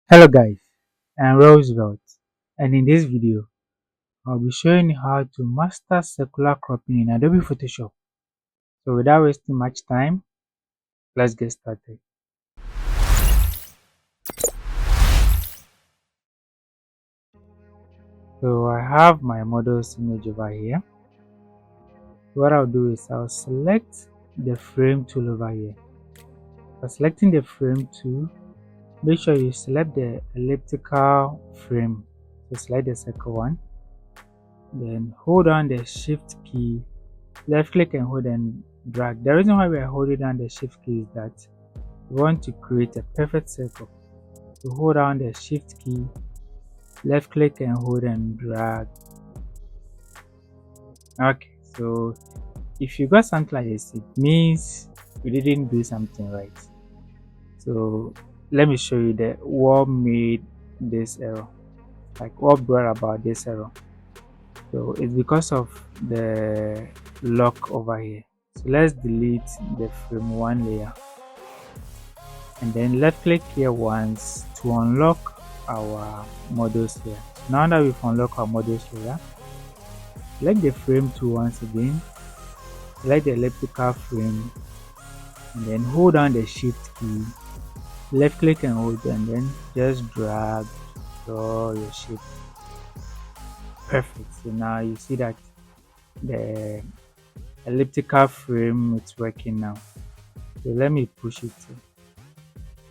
Hello guys, I'm Roosevelt, and in this video I'll be showing you how to master circular cropping in Adobe Photoshop. So without wasting much time, let's get started. So I have my model's image over here. What I'll do is I'll select the frame tool over here. For selecting the frame tool, make sure you select the elliptical frame. So select the second one, then hold on the shift key, left click and hold and drag. The reason why we are holding down the shift key is that we want to create a perfect circle. So hold down the shift key, left click and hold and drag. Okay, so if you got something like this, it means you didn't do something right. So let me show you what made this error, like what brought about this error. So it's because of the lock over here. So let's delete the frame 1 layer and then left click here once to unlock our models layer. Now that we've unlocked our models layer, select the frame tool once again, select the elliptical frame and then hold down the shift key, left click and hold, and then just drag, draw your shape. Perfect. So now you see that the elliptical frame is working now. So let me push it.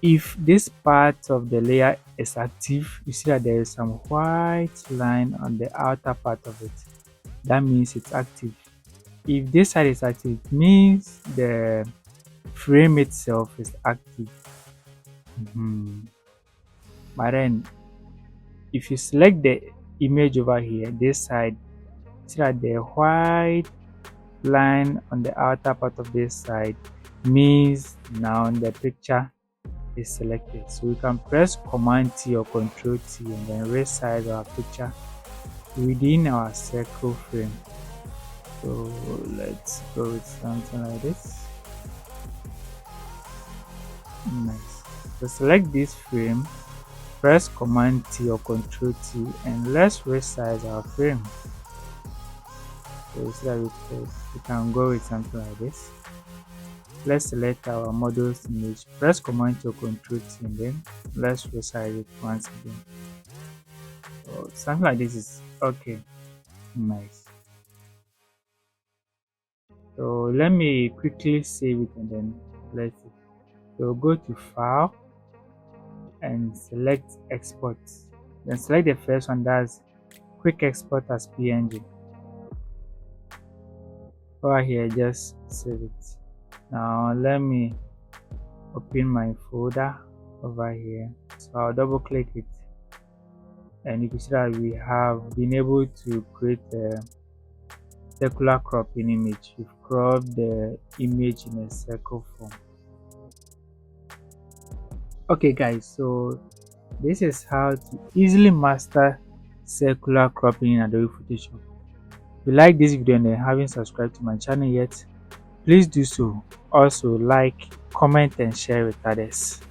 If this part of the layer is active, you see that there is some white line on the outer part of it. That means it's active. If this side is active, it means the frame itself is active. But then if you select the image over here, this side, see that the white line on the outer part of this side means now the picture is selected. So we can press Command T or Control T and then resize our picture within our circle frame. So let's go with something like this. Nice. So select this frame, press Command T or Control T and let's resize our frame. So you see that we can go with something like this. Let's select our model's image, press Command T or Control T and then let's resize it once again. So something like this is okay. Nice. So let me quickly save it and then let's see. So go to File and select Export. Then select the first one, that's Quick Export as PNG. Over here, just save it. Now let me open my folder over here. So I'll double click it and you can see that we have been able to create a circular cropping image. We've cropped the image in a circle form. Okay guys, so this is how to easily master circular cropping in Adobe Photoshop. If you like this video and haven't subscribed to my channel yet, please do so. Also like, comment and share with others.